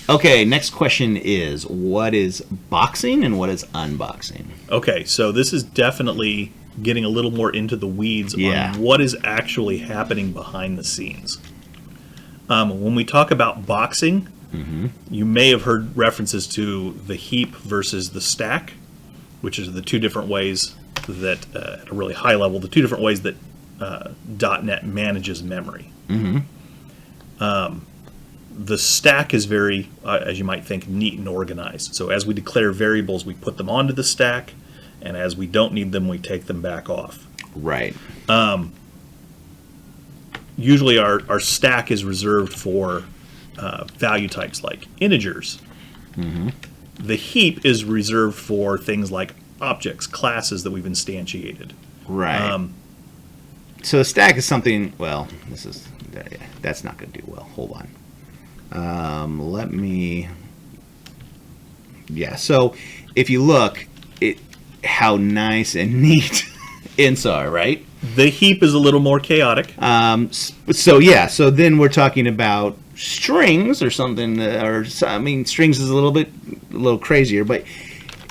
Okay, next question is, what is boxing and what is unboxing? Okay, so this is definitely getting a little more into the weeds on what is actually happening behind the scenes. When we talk about boxing, you may have heard references to the heap versus the stack, which is the two different ways that, at a really high level, the two different ways that .NET manages memory. The stack is very, as you might think, neat and organized. So as we declare variables, we put them onto the stack, and as we don't need them, we take them back off. Right. Usually our stack is reserved for value types like integers. The heap is reserved for things like objects, classes that we've instantiated. Right. So the stack is something, well, that's not going to do well. Hold on. So if you look at how nice and neat ints are, right? The heap is a little more chaotic. So then we're talking about strings or something, strings is a little crazier, but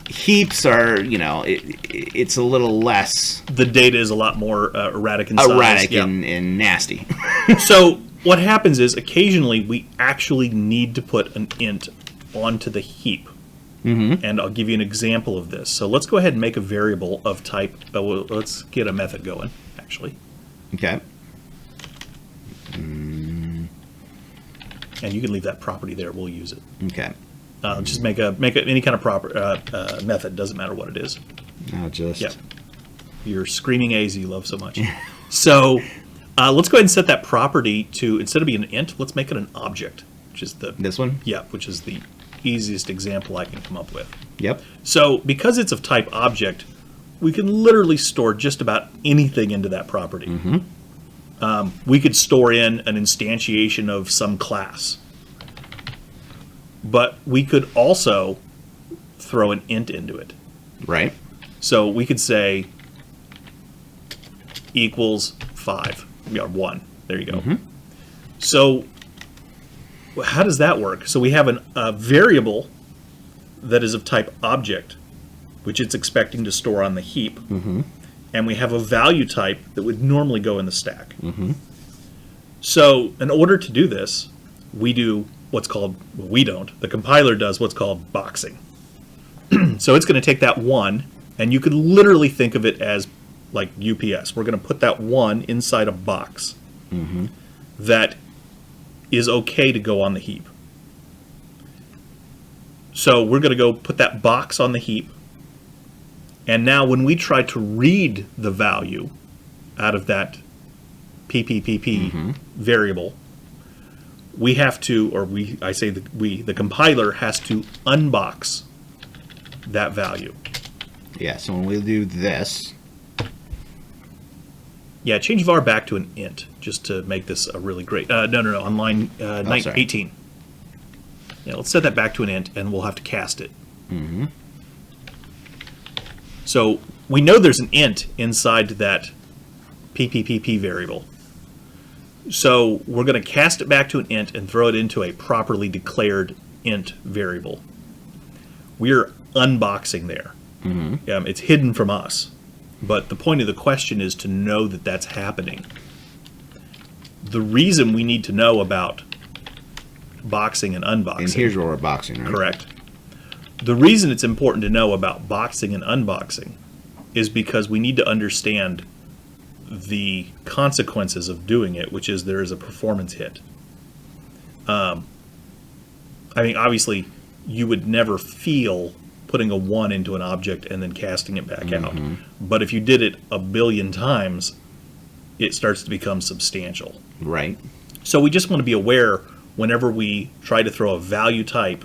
heaps are, it's a little less. The data is a lot more erratic in size. And nasty. So what happens is occasionally we actually need to put an int onto the heap. And I'll give you an example of this. So let's go ahead and make a variable of type, let's get a method going, actually. Okay. And you can leave that property there, we'll use it. Okay. Just make any kind of method, doesn't matter what it is. Your screaming A's you love so much. So let's go ahead and set that property to, instead of being an int, let's make it an object, which is this one? Yeah, which is the easiest example I can come up with. Yep. So because it's of type object, we can literally store just about anything into that property. We could store in an instantiation of some class, but we could also throw an int into it. Right. So we could say equals 5, 1. There you go. So how does that work? So we have a variable that is of type object, which it's expecting to store on the heap, and we have a value type that would normally go in the stack. So in order to do this, we do what's called, well, we don't, the compiler does what's called boxing. So it's going to take that 1, and you could literally think of it as like UPS. We're going to put that 1 inside a box that is okay to go on the heap. So we're going to go put that box on the heap, and now when we try to read the value out of that PPPP variable, we have to, or the compiler has to unbox that value. Yeah, so when we do this. Yeah, change var back to an int, just to make this a really great... No, on line 18. Yeah, let's set that back to an int, and we'll have to cast it. So we know there's an int inside that PPPP variable. So we're going to cast it back to an int and throw it into a properly declared int variable. We're unboxing there. It's hidden from us. But the point of the question is to know that that's happening. The reason we need to know about boxing and unboxing... And here's where we're boxing, right? Correct. The reason it's important to know about boxing and unboxing is because we need to understand the consequences of doing it, which is there is a performance hit. Obviously, you would never feel putting a 1 into an object and then casting it back out. But if you did it a billion times, it starts to become substantial. Right. So we just want to be aware whenever we try to throw a value type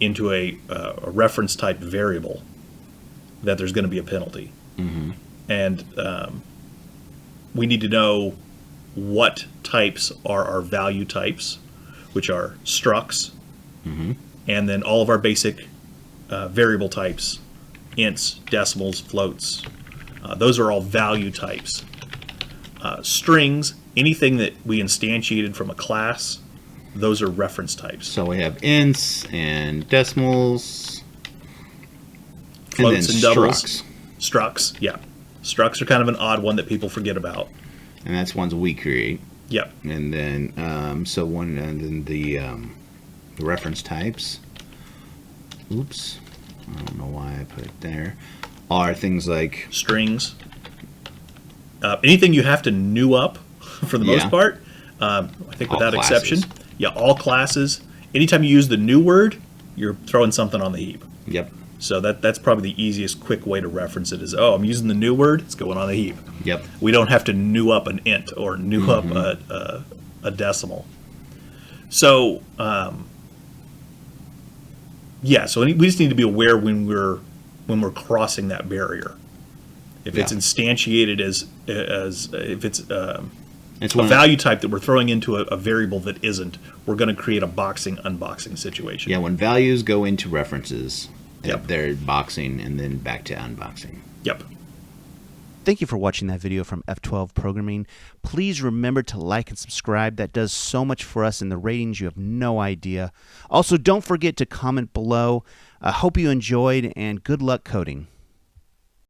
into a reference type variable that there's going to be a penalty. And we need to know what types are our value types, which are structs, and then all of our basic variable types, ints, decimals, floats. Those are all value types. Strings, anything that we instantiated from a class those are reference types. So we have ints and decimals, Floats and doubles. structs. Structs, yeah. Structs are kind of an odd one that people forget about. And that's ones we create. Yep. And then and then the reference types. Oops, I don't know why I put it there. Are things like Strings. Anything you have to new up, for the most part. I think All without classes. exception. Yeah, all classes. Anytime you use the new word, you're throwing something on the heap. yep, So that's probably the easiest, quick way to reference it is, oh, I'm using the new word, it's going on the heap. yep, We don't have to new up an int or new up a decimal. So, yeah, so we just need to be aware when we're crossing that barrier. If it's Yeah. instantiated as if it's it's a one. value type that we're throwing into a variable that isn't, we're going to create a boxing unboxing situation. Yeah, when values go into references, Yep. they're boxing and then back to unboxing. Yep. Thank you for watching that video from F12 Programming. Please remember to like and subscribe. That does so much for us in the ratings. You have no idea. Also, don't forget to comment below. I hope you enjoyed, and good luck coding.